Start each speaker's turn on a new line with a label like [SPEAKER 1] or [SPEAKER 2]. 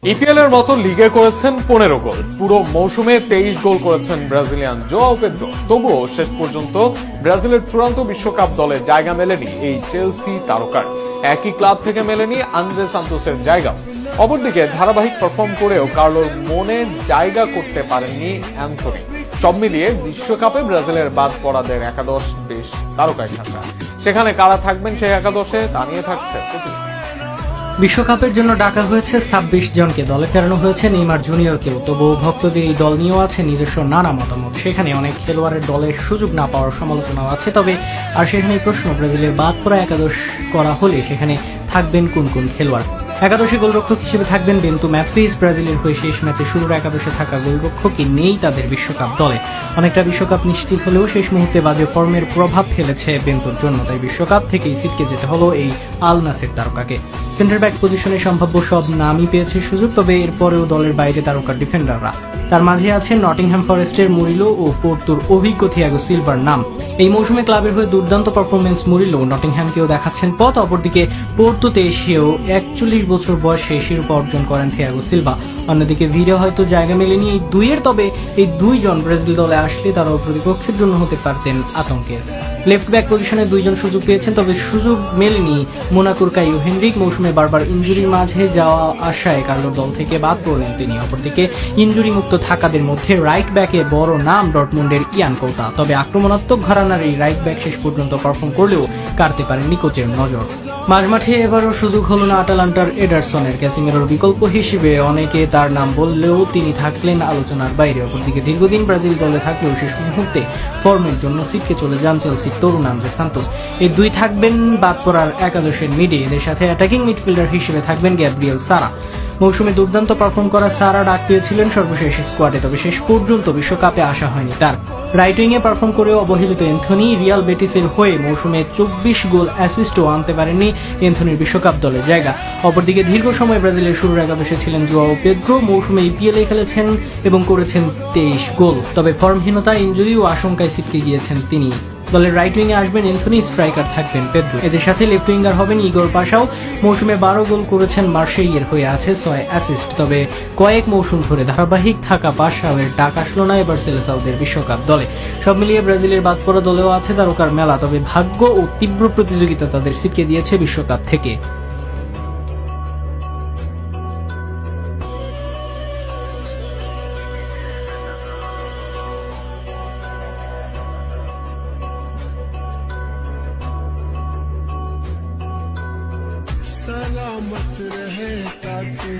[SPEAKER 1] EPL এর মতো লিগে করেছেন 15 গোল, পুরো মৌসুমে 23 গোল করেছেন ব্রাজিলিয়ান জোয়াও পেদ্রো। তবুও শেষ পর্যন্ত ব্রাজিলের চূড়ান্ত বিশ্বকাপ দলে জায়গা মেলেনি এই চেলসি তারকার। একই ক্লাব থেকে মেলেনি আন্দ্রে সান্তোসের জায়গা। অপরদিকে ধারাবাহিক পারফর্ম করেও কার্লোর মনে জায়গা করতে পারেননি অ্যান্থনি। সব মিলিয়ে বিশ্বকাপে ব্রাজিলের বাদ পড়াদের একাদশ বেশ তারকায় ঠান্ডা। সেখানে কারা থাকবেন সেই একাদশে তা নিয়ে থাকছে প্রতিবেদন।
[SPEAKER 2] বিশ্বকাপের জন্য ডাকা হয়েছে 26 জনকে, দলে ফেরানো হয়েছে নেইমার জুনিয়রকেও। তবুও ভক্তদের এই দল নিয়েও আছে নিজস্ব নানা মতামত। সেখানে অনেক খেলোয়াড়ের দলের সুযোগ না পাওয়ার সমালোচনাও আছে। তবে আর সেখানে প্রশ্ন, ব্রাজিলের বাদ পড়া একাদশ করা হলে সেখানে থাকবেন কোন কোন খেলোয়াড়? একাদশে গোলরক্ষক হিসেবে থাকবেন বেন্তু ম্যাথুইজ। ব্রাজিলের হয়ে শেষ ম্যাচে শুরুর একাদশে থাকা গোলরক্ষকই নেই তাদের বিশ্বকাপ দলে। অনেকটা বিশ্বকাপ নিশ্চিত হলেও শেষ মুহূর্তে বাজে ফর্মের প্রভাব ফেলেছে বেন্তুর জন্য, তাই বিশ্বকাপ থেকেই ছিটকে যেতে হলো এই আল নাসের তারকাকে। সেন্টার ব্যাক পজিশনে সম্ভাব্য সব নামই পেয়েছে সুযোগ, তবে এরপরেও দলের বাইরে তারকার ডিফেন্ডাররা। তার মাঝে আছেন নটিংহ্যাম ফরেস্টের মুরিলো ও পোর্তোর অভিজ্ঞ থিয়াগো সিলভার নাম। এই মৌসুমে ক্লাবের হয়ে দুর্দান্ত পারফরমেন্স মুরিলো নটিংহ্যামকেও দেখাচ্ছেন পথ। অপরদিকে পোর্তোতে এসেও 41 বছর বয়সে শিরোপা অর্জন করেন থিয়াগো সিলভা। অন্যদিকে ভিড়ে হয়তো জায়গা মেলেনি এই দুইয়ের, তবে এই দুইজন ব্রাজিল দলে আসলে তারাও প্রতিপক্ষের জন্য হতে পারতেন আতঙ্কের। লেফট ব্যাক পজিশনে দুইজন সুযোগ পেয়েছেন, তবে সুযোগ মেলেনি মোনাকোর কাইও হেনরিক। মৌসুমে বারবার ইনজুরির মাঝে যাওয়া আশায় কার্লোর দল থেকে বাদ পড়লেন তিনি। অপরদিকে ইনজুরি মুক্ত থাকাদের মধ্যে রাইট ব্যাকে বড় নাম ডর্টমুন্ডের ইয়ান কৌতা। তবে আক্রমণাত্মক ঘরানার এই রাইট ব্যাক শেষ পর্যন্ত পারফর্ম করলেও কাটতে পারেননি কোচের নজর। মাঝমাঠে এবারও সুযোগ হলো না আটালান্টার এডারসনের। ক্যাসিমেরোর বিকল্প হিসেবে অনেকে তার নাম বললেও তিনি থাকলেন আলোচনার বাইরে। অপরদিকে দীর্ঘদিন ব্রাজিল দলে থাকলেও শেষ মুহূর্তে ফর্মের জন্য ছিটকে চলে যান চেলসির তরুণ আন্দ্রে সান্তোস। এই দুই থাকবেন বাদ পড়ার একাদশের মিডে। এদের সাথে অ্যাটাকিং মিডফিল্ডার হিসেবে থাকবেন গ্যাব্রিয়েল সারা। মৌসুমে দুর্দান্ত পারফর্ম করা সারা ডাক পেয়েছিলেন সর্বশেষ স্কোয়াডে, তবে শেষ পর্যন্ত বিশ্বকাপে আসা হয়নি তার। রাইট উইংয়ে পারফর্ম করেও অবহেলিত অ্যান্থনি। রিয়াল বেটিসের হয়ে মৌসুমে 24 গোল অ্যাসিস্টও আনতে পারেননি অ্যান্থনির বিশ্বকাপ দলের জায়গা। অপরদিকে দীর্ঘ সময় ব্রাজিলের শুরুর একাদশে ছিলেন জোয়াও পেদ্রো। মৌসুমে ইপিএলে খেলেছেন এবং করেছেন 23 গোল, তবে ফর্মহীনতা, ইনজুরি ও আশঙ্কায় ছিটকে গিয়েছেন তিনি। দলের রাইট উইংয়ে আসবেন অ্যান্থনি, স্ট্রাইকার থাকবেন পেদ্রো। এদের সাথে লেফট উইঙ্গার হবেন ইগোর পাশাও। মৌসুমে 12 গোল করেছেন, মার্শেইয়ের হয়ে আছে 6 অ্যাসিস্ট। তবে কয়েক মৌসুম ধরে ধারাবাহিক থাকা পাশাওয়ের ডাক আসলো না এবার সেলেসাওদের বিশ্বকাপ দলে। সব মিলিয়ে ব্রাজিলের বাদ পড়া দলেও আছে তারকার মেলা, তবে ভাগ্য ও তীব্র প্রতিযোগিতা তাদের ছিটকে দিয়েছে বিশ্বকাপ থেকে।
[SPEAKER 3] सलामत रहे ताकि